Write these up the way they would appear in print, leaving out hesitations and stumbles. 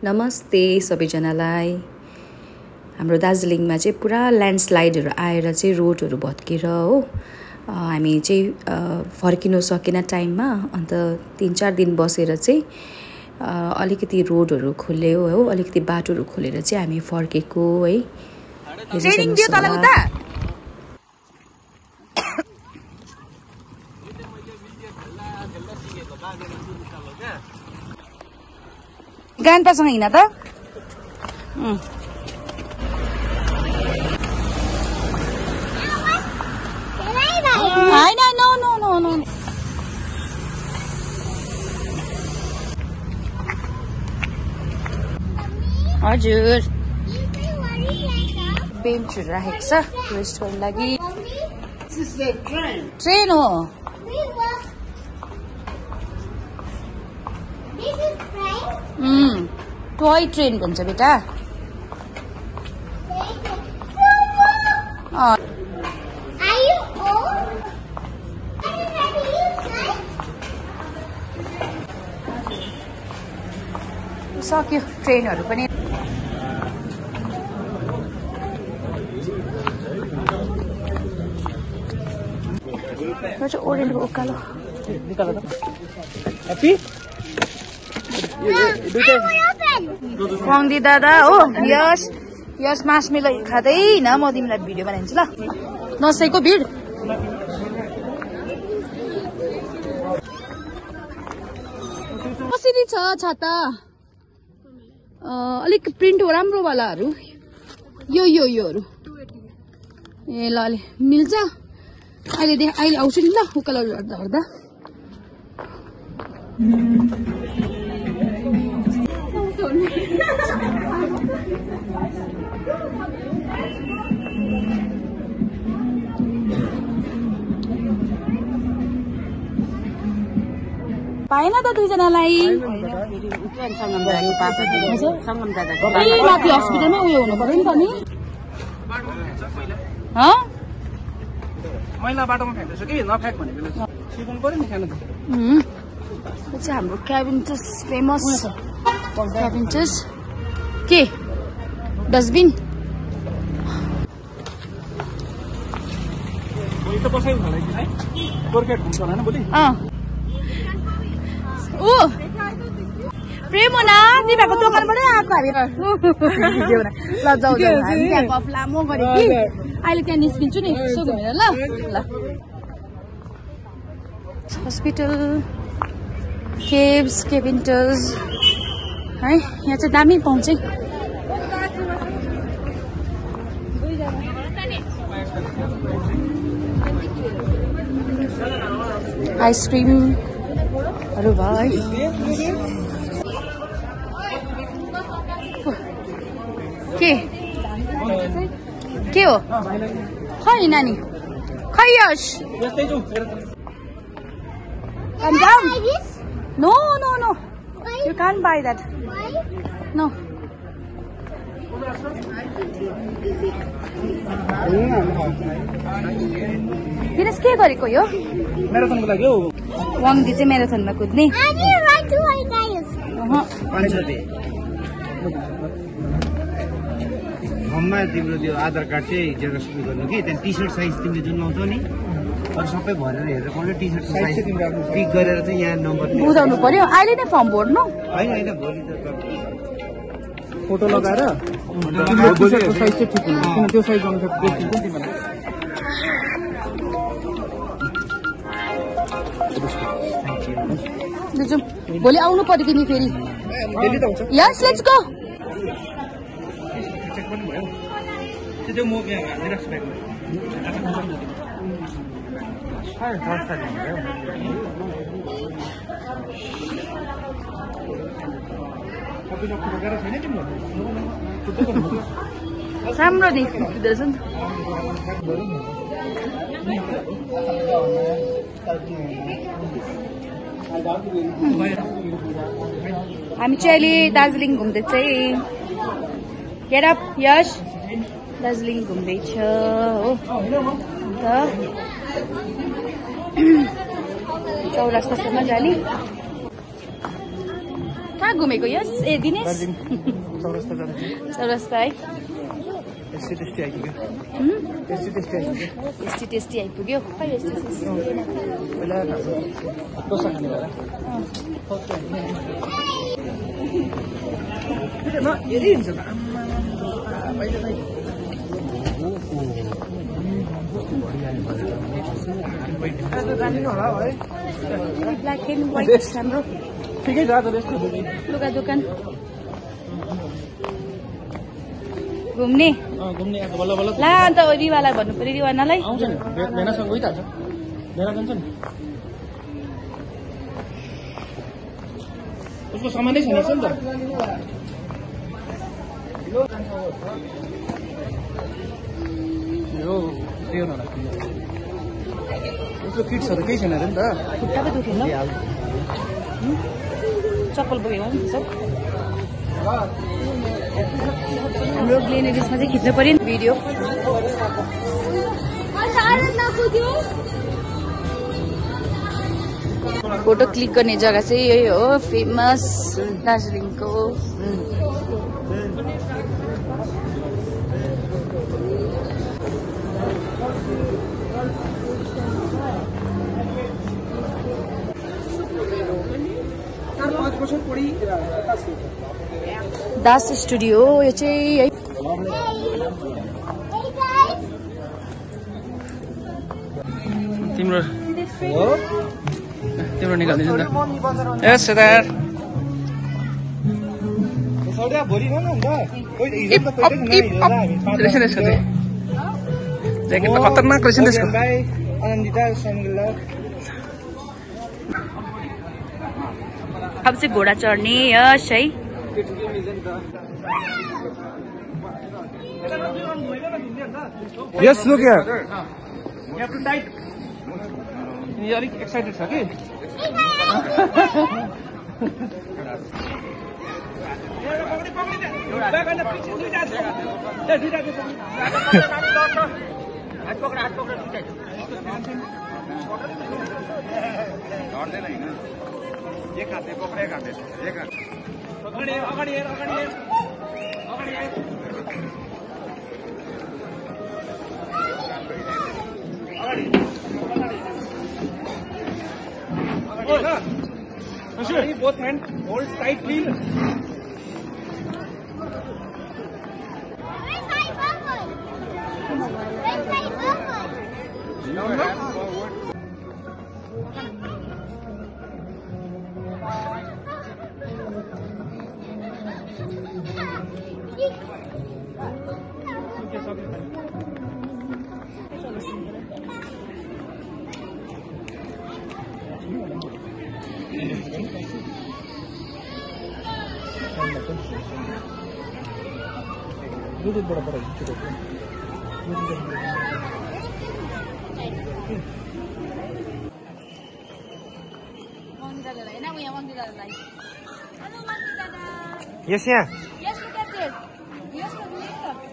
नमस्ते सबैजनालाई। हाम्रो दार्जिलिङमा चाहिँ पुरा ल्यान्डस्लाइडहरू आएर चाहिँ रोडहरू भत्केर हो हामी चाहिँ फर्किनु सकेन टाइममा। अन्त 3-4 दिन बसेर चाहिँ अलिकति रोडहरू खोल्यो हो, अलिकति बाटोहरू खोलेर चाहिँ हामी फर्केको है। ट्रेनिङ दियो तल उता ग्रान्डपासँग हिँड त। होइन नो नो नो नो हजुर बेन्चहरू राखेको छ टुरिस्टहरूको लागि। ट्रेन हो। टोय ट्रेन भन्छ बेटा। सक्यो ट्रेनहरू पनि। ओरेन्जको उकालो मङ्दी दादा हो। यस मासमेलो खाँदैन म तिमीलाई भिडियो बनाइदिन्छु ल। नसैको भिड कसरी छ छाता? अलिक प्रिन्ट हो राम्रो वालाहरू योहरू ए ल मिल्छ। अहिले आउँछु नि ल उकालो हेर्दा। पाएन त दुईजनालाई। माथि हस्पिटलमा उयो हुनु पर्यो नि त नि। मैला बाटोमा फ्याँक्दैछ कि नफ्याँक भनेको सिकाउनु पर्यो नि खानु। यो चाहिँ हाम्रो क्याबिन्चस फेमस क्याबिन्चस के डस्टबिन। प्रेम न दिपाको दोकानबाटै आएको हामी लजाउँदा हामी त्यहाँ गफ लामो गऱ्यो कि अहिले त्यहाँ निस्किन्छु नि यसो घुमेर ल। हस्पिटल केब्स केबिन्टस है यहाँ चाहिँ दामी पाउँछ। आइसक्रिमहरू भयो। के हो खै नानी खै यस Come down. No. You can't buy that. No. Dinesh के गरेको यो? म्याराथनको लागि हो। वाङदी चाहिँ म्याराथनमा कुद्ने। फर्ममा तिम्रो त्यो आधार कार्ड चाहिँ जेरक्स गर्नु कि त्यहाँ टी-सर्ट साइज तिमीले जुन लाउँछौ नि अरू सबै भरेर हेरेर कुनै टी-सर्ट साइज पिक गरेर चाहिँ यहाँ नम्बर बुझाउनु पर्यो। अहिले नै फर्म भर्नु होइन भोलि त फोटो लगाएर टी-सर्टको साइज चाहिँ ठिक हुन्छ किन त्यो साइज अनुसार देखिन्छ तिमीलाई। भोलि आउनु पर्यो तिमी फेरि। यस लेट्स गो। त्यो म यहाँ जेरक्स ब्याग राम्रो देखिँदो रहेछ नि त। हामी चाहिँ अहिले दार्जिलिङ घुम्दैछ है। गेट अप यश। दार्जिलिङ घुम्दैछ हो। चौरास्तासम्म जाने कहाँ घुमेको यस ए दिनेश चौरस्ता जाँदा चौरस्ता है टेस्टी टेस्टी आइपुग्यो टेस्टी टेस्टी आइपुग्यो खै यस्तो पहिला डोसा खाने भएर हेरि हुन्छ ब्ल्याक एन्ड व्हाइट हाम्रो ठिकै छ त यस्तो लुगा दोकान घुम्ने घुम्ने आज बल्ल बल्ल ला अन्त रिवालाई भन्नु पर्यो रिवानालाई आउँछ नि भेनासँग गइहाल्छ भेना जान्छ नि उसको सामानै छैन नि त यो त्यो न उसको किट्सहरू केही छैन अरे नि त खुट्टा पो दुख्यो ल चप्पल बोकेको नि सब हाम्रो ग्लेनेरिसमा चाहिँ खिच्नु पर्यो नि भिडियो फोटो क्लिक गर्ने जग्गा चाहिँ यही हो फेमस दार्जिलिङको दास स्टुडियो यो चाहिँ है तिम्रो तिम्रो निकाल्दिन्छु नि त ए सरदार ज्याकेट त खतरनाक रहेछ नि त्यसको अब चाहिँ घोडा चढ्ने यस है यस लुक यार यो अलिक एक्साइटेड छ कि both hand hold tightly Bluetooth बड़ा Yes, yeah. Yes, look at it. Yes, look at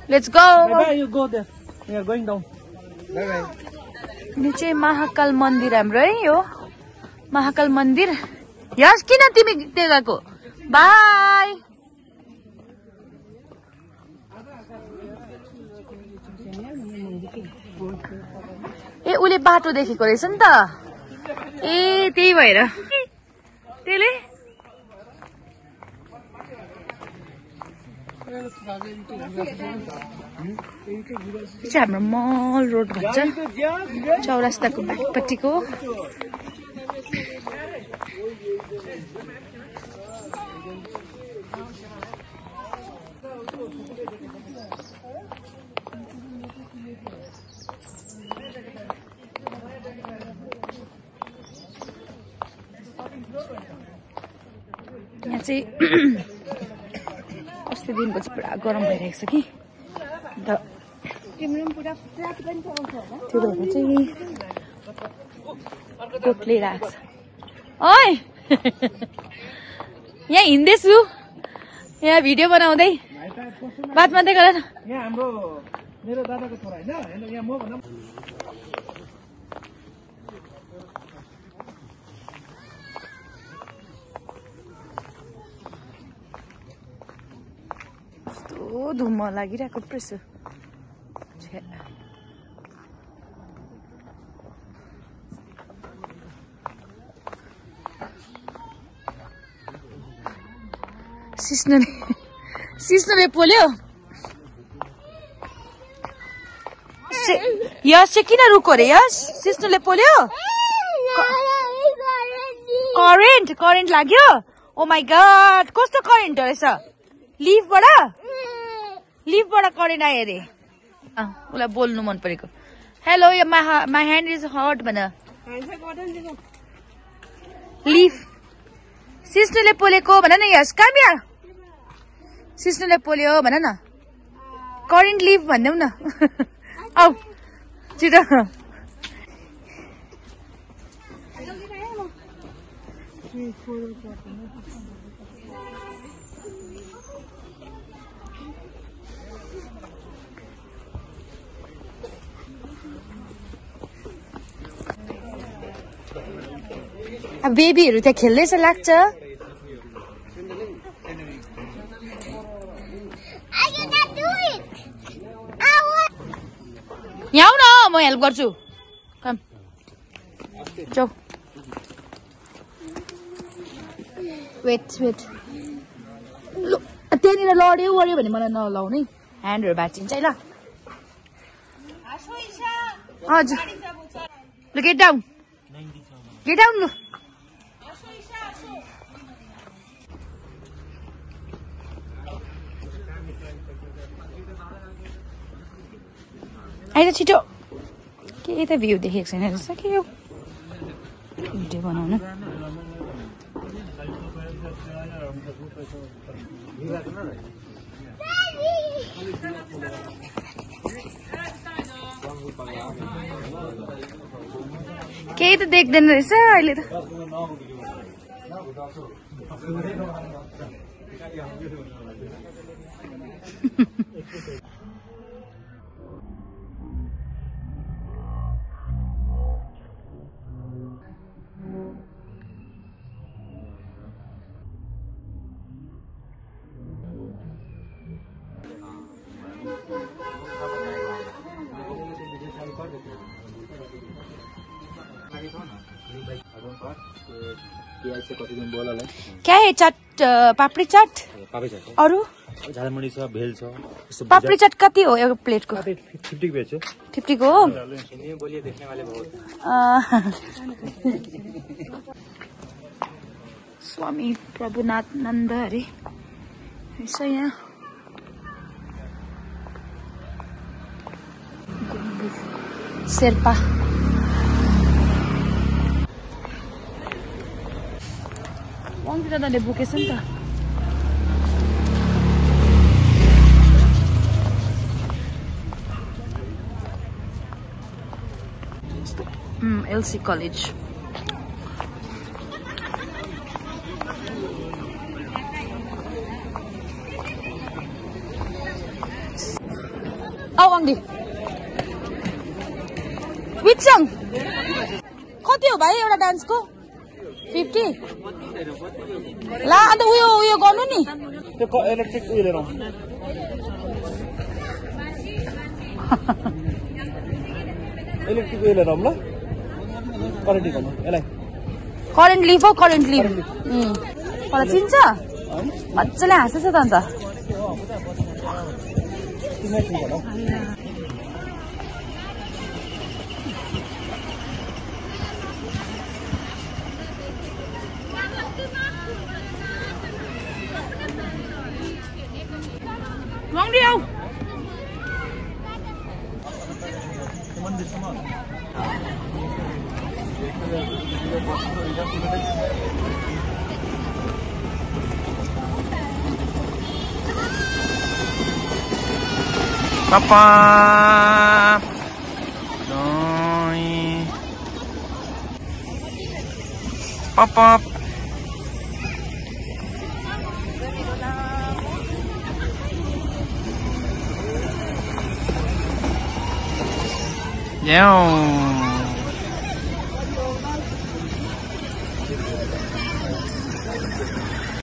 Let's go. Bye, you go there. We are going down. Bye bye. यो चाहिँ महाकाल मन्दिर हाम्रो है यो महाकाल मन्दिर यस किन तिमी त्यहाँ गएको बाई ए उले बाटो देखेको रहेछ नि त ए त्यही भएर त्यसले हाम्रो मल रोड भन्छ चौरास्ताको ब्याकपट्टिको चाहिँ अस्ति दिनको चाहिँ पुरा गरम भइरहेको छ कि अन्त त्यो भएर चाहिँ कोटले राख्छ ओइ यहाँ हिँड्दैछु यहाँ भिडियो बनाउँदै बात मात्रै गर न यहाँ हाम्रो मेरो दादाको छोरा हैन यहाँ म भन्दा कस्तो धुम्म लागिरहेको प्रेस सिस्नुले पोल्यो यस चाहिँ किन रुको रे यस सिस्नुले पोल्यो करेन्ट लाग्यो ओ माई गॉड कस्तो करेन्ट रहेछ लिफबाट करेन्ट आयो अरे उसलाई बोल्नु मन परेको hello my hand is hot भन लिफ सिस्नुले पोलेको भन न यस काम्या सिस्नुले पोल्यो भन न करेन्ट लिभ भन्देऊ न आऊ छिटो अब बेबीहरू त्यहाँ खेल्दैछ लाग्छ यहाँ आऊ न म हेल्प गर्छु कम जाऊ वेट लु त्यहाँनिर लड्यो वर्यो भने मलाई नलाउने ह्यान्डहरू भाँचिन्छ है ल हजुर लु गेट डाउन लु आइज छिटो के त भ्यू देखेको छैन रहेछ के हो भिडियो बनाउनु केही त देख्दैन रहेछ अहिले त क्या है चाट पापडी चाट अरू झालमुरी छ भेल छ पापडी चाट कति हो एउटा प्लेटको 50 रुपैयाँ छ 50 को हो बोलिए देखने वाले बहुत स्वामी प्रभुनाथ नन्द अरे यसो यहाँ शेर्पा वाङ्गी दादाले बोकेछ नि त एलसी कलेज आऊ वाङ्गी विच सङ कति हो भाइ एउटा डान्सको 50 ला अन्त उयो गर्नु नि त्यो इलेक्ट्रिक उयो लिएर इलेक्ट्रिक उयो लिएर ल करेन्ट गर्नु यसलाई करेन्ट लिभ हो करेन्ट लिभ मलाई चिन्छ मजाले हाँसेछ त अन्त वाङ्गी आऊ Papa. Rồi. Papa. Yeah.